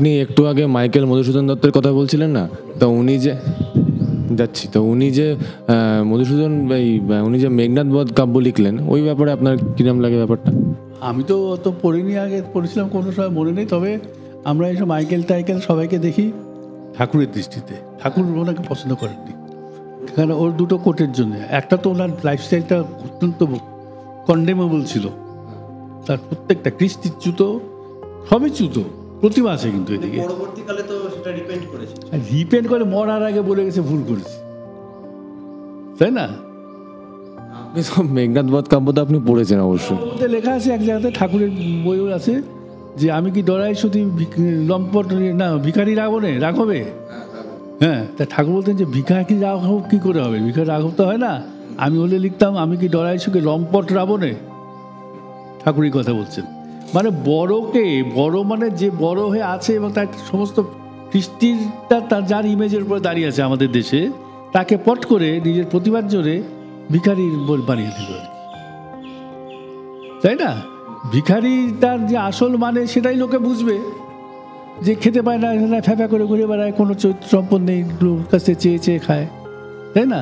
আপনি একটু আগে মাইকেল মধুসূদন দত্তের কথা বলছিলেন না, তো উনি যে মধুসূদন উনি যে মেঘনাদ বধ কাব্য লিখলেন, ওই ব্যাপারে আপনার কিরম লাগে ব্যাপারটা? আমি তো অত পড়িনি, আগে পড়েছিলাম কোনো সময় মনে নেই। তবে আমরা এইসব মাইকেল টাইকেল সবাইকে দেখি ঠাকুরের দৃষ্টিতে। ঠাকুর ওনাকে পছন্দ করেননি, কারণ ওর দুটো কোটের জন্য। একটা তো ওনার লাইফস্টাইলটা অত্যন্ত কন্ডেমেবল ছিল, তার প্রত্যেকটা কৃষ্টির জুতো, সবই জুতো, প্রতিমা আছে কিন্তু এদিকে। পরবর্তীকালে তো সেটা রিপেন্ট করে মরার আগে বলে গেছে ভুল করেছি, তাই না? আপনি সব মেঘনাদ বধ কাব্যটা আপনি পড়েছেন অবশ্যই। ওতে লেখা আছে এক জায়গাতে, ঠাকুরের বইও আছে, যে আমি কি ডরাই শুধু লম্পট না ভিখারি রাঘবে। হ্যাঁ, তা ঠাকুর বলতেন যে ভিখারি রাঘব কী করে হবে, ভিখারি রাঘব তো হয় না। আমি হলে লিখতাম আমি কি ডরাই সুখে লম্পট রাবণে। ঠাকুরই কথা বলছেন, মানে বড়কে বড়, মানে যে বড় হয়ে আছে এবং তার সমস্ত কৃষ্টিটা তার যার ইমেজের উপরে দাঁড়িয়ে আছে আমাদের দেশে, তাকে পট করে নিজের প্রতিবাদ জোরে ভিখারির বানিয়ে দিল আর কি, তাই না? ভিখারি তার যে আসল মানে সেটাই লোকে বুঝবে, যে খেতে পায় না, ফ্যাফা করে ঘুরে বেড়ায়, কোনো চরিত্র সম্পদ নেই, লোকের কাছে চেয়ে চেয়ে খায়, তাই না?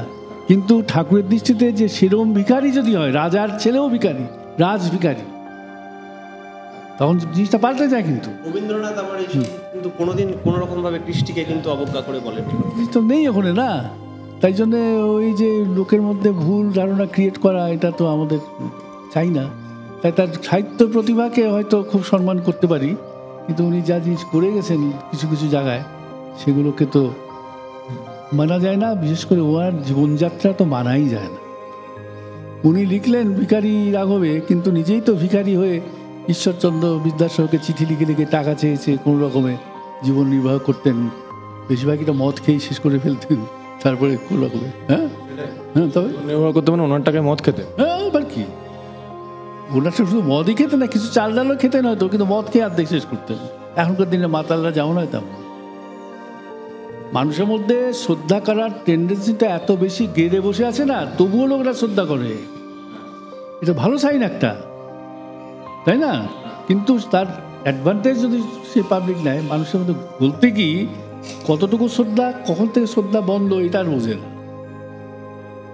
কিন্তু ঠাকুরের দৃষ্টিতে যে সেরকম ভিখারি যদি হয়, রাজার ছেলেও ভিখারি, রাজ ভিখারি, তখন জিনিসটা পাল্টে যায়। কিন্তু রবীন্দ্রনাথ আমার কিন্তু কোনোদিন কোনো রকমভাবে কৃষ্টিকে কিন্তু অবজ্ঞা করে বলেন তো নেই ওখানে না। তাই জন্যে ওই যে লোকের মধ্যে ভুল ধারণা ক্রিয়েট করা, এটা তো আমাদের চাই না। তাই তার সাহিত্য প্রতিভাকে হয়তো খুব সম্মান করতে পারি, কিন্তু উনি যা জিনিস করে গেছেন কিছু কিছু জায়গায়, সেগুলোকে তো মানা যায় না। বিশেষ করে ওনার জীবনযাত্রা তো মানাই যায় না। উনি লিখলেন ভিখারি রাঘবে, কিন্তু নিজেই তো ভিখারি হয়ে ঈশ্বরচন্দ্র বিদ্যাসাগরকে চিঠি লিখে লিখে টাকা চেয়েছে, কোনো রকমে জীবন নির্বাহ করতেন। বেশিরভাগটা মদ খেয়েই শেষ করে ফেলতেন, তারপরে কোনো রকমে। হ্যাঁ হ্যাঁ, তবে নির্ভর করতে মানে ওনার টাকায় মদ খেতে। হ্যাঁ, এবার কি, ওনার শুধু মদই খেতেন না, কিছু চাল ডালও খেতেন হয়তো, কিন্তু মদ খেয়ে অর্ধেক শেষ করতেন। এখনকার দিনে মাতালরা যেমন হয় তেমন। মানুষের মধ্যে শ্রদ্ধা করার টেন্ডেন্সিটা এত বেশি গেড়ে বসে আছে না, তবুও লোকরা শ্রদ্ধা করে, এটা ভালো সাইন একটা, তাই না? কিন্তু তার অ্যাডভান্টেজ যদি সে পাবলিক নেয়, মানুষের মধ্যে বলতে কি কতটুকু শ্রদ্ধা, কখন থেকে শ্রদ্ধা বন্ধ, এটা আর বোঝে না,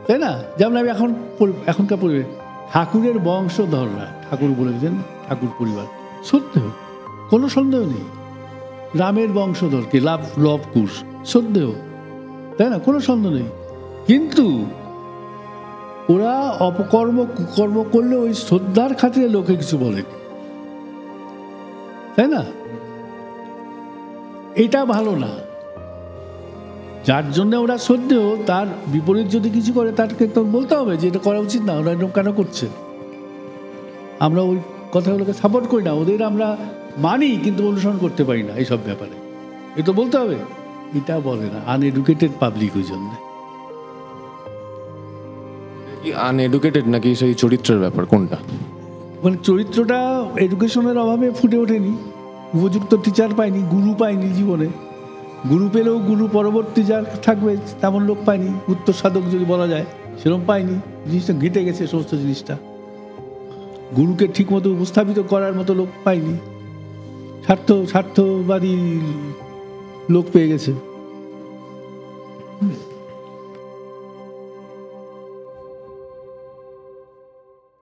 তাই না? যেমন আমি এখনকার পরিবেশ, ঠাকুরের বংশধররা, ঠাকুর বলেছেন ঠাকুর পরিবার, শ্রদ্ধেয়, কোনো সন্দেহ নেই। রামের বংশধরকে লব কুশ, শ্রদ্ধেয়, তাই না? কোনো সন্দেহ নেই। কিন্তু ওরা অপকর্ম কুকর্ম করলে ওই শ্রদ্ধার খাতিরে লোকে কিছু বলেনি, তাই না? এটা ভালো না। যার জন্য ওরা শ্রদ্ধেয়, তার বিপরীত যদি কিছু করে, তাকে তো বলতে হবে যে এটা করা উচিত না, ওরা এরকম কেন করছে। আমরা ওই কথাগুলোকে সাপোর্ট করি না, ওদের আমরা মানি কিন্তু অনুসরণ করতে পারি না এইসব ব্যাপারে, এটা বলতে হবে। এটা বলে না, আনএডুকেটেড পাবলিক। ওই জন্য আনএডুকেটেড নাকি সেই চরিত্রের ব্যাপার, কোনটা? মানে চরিত্রটা এডুকেশনের অভাবে ফুটে ওঠেনি, উপযুক্ত টিচার পায়নি, গুরু পায়নি জীবনে। গুরু পেলেও গুরু পরবর্তী যার থাকবে তেমন লোক পায়নি, উত্তর সাধক যদি বলা যায়, সেরকম পায়নি। জিনিসটা ঘেটে গেছে সমস্ত জিনিসটা, গুরুকে ঠিক মতো উপস্থাপিত করার মতো লোক পায়নি, স্বার্থবাদী লোক পেয়ে গেছে।